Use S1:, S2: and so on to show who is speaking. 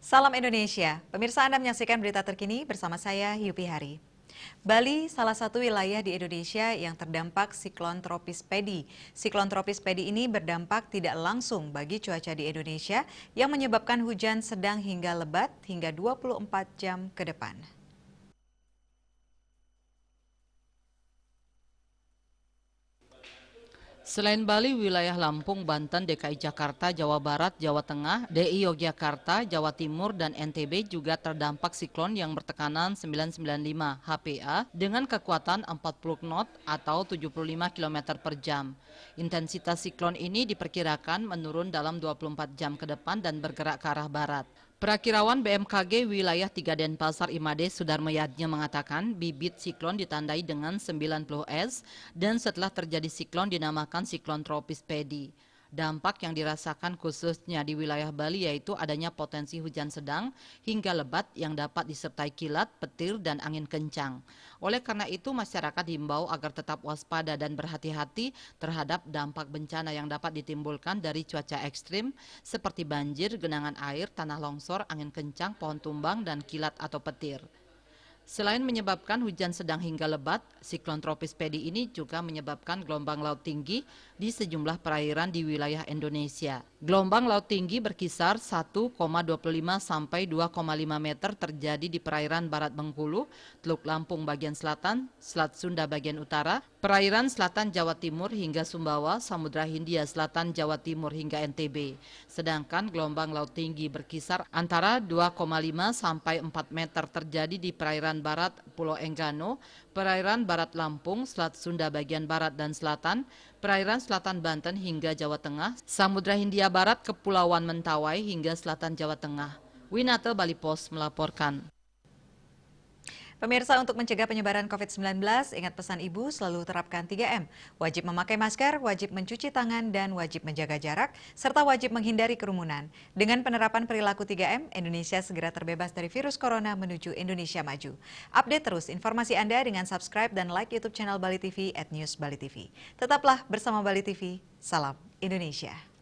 S1: Salam Indonesia, pemirsa Anda menyaksikan berita terkini bersama saya Yupi Hari. Bali salah satu wilayah di Indonesia yang terdampak siklon tropis Pedi. Siklon tropis Pedi ini berdampak tidak langsung bagi cuaca di Indonesia yang menyebabkan hujan sedang hingga lebat hingga 24 jam ke depan.
S2: Selain Bali, wilayah Lampung, Banten, DKI Jakarta, Jawa Barat, Jawa Tengah, DI Yogyakarta, Jawa Timur, dan NTB juga terdampak siklon yang bertekanan 995 HPA dengan kekuatan 40 knot atau 75 km per jam. Intensitas siklon ini diperkirakan menurun dalam 24 jam ke depan dan bergerak ke arah barat. Perakirawan BMKG wilayah 3 Denpasar Imade Sudarmayatnya mengatakan bibit siklon ditandai dengan 90 S dan setelah terjadi siklon dinamakan siklon tropis Pedi. Dampak yang dirasakan khususnya di wilayah Bali yaitu adanya potensi hujan sedang hingga lebat yang dapat disertai kilat, petir, dan angin kencang. Oleh karena itu masyarakat diimbau agar tetap waspada dan berhati-hati terhadap dampak bencana yang dapat ditimbulkan dari cuaca ekstrim seperti banjir, genangan air, tanah longsor, angin kencang, pohon tumbang, dan kilat atau petir. Selain menyebabkan hujan sedang hingga lebat, siklon tropis Pedi ini juga menyebabkan gelombang laut tinggi di sejumlah perairan di wilayah Indonesia. Gelombang laut tinggi berkisar 1,25 sampai 2,5 meter terjadi di perairan Barat Bengkulu, Teluk Lampung bagian selatan, Selat Sunda bagian utara, perairan selatan Jawa Timur hingga Sumbawa, Samudra Hindia Selatan Jawa Timur hingga NTB. Sedangkan gelombang laut tinggi berkisar antara 2,5 sampai 4 meter terjadi di perairan Barat Pulau Enggano, perairan Barat Lampung, Selat Sunda bagian barat dan selatan, perairan selatan Banten hingga Jawa Tengah, Samudra Hindia Barat, Kepulauan Mentawai hingga selatan Jawa Tengah. Winata Bali Post melaporkan.
S1: Pemirsa, untuk mencegah penyebaran COVID-19, ingat pesan Ibu selalu terapkan 3M. Wajib memakai masker, wajib mencuci tangan, dan wajib menjaga jarak, serta wajib menghindari kerumunan. Dengan penerapan perilaku 3M, Indonesia segera terbebas dari virus corona menuju Indonesia maju. Update terus informasi Anda dengan subscribe dan like YouTube channel Bali TV @newsbalitv. Tetaplah bersama Bali TV, salam Indonesia.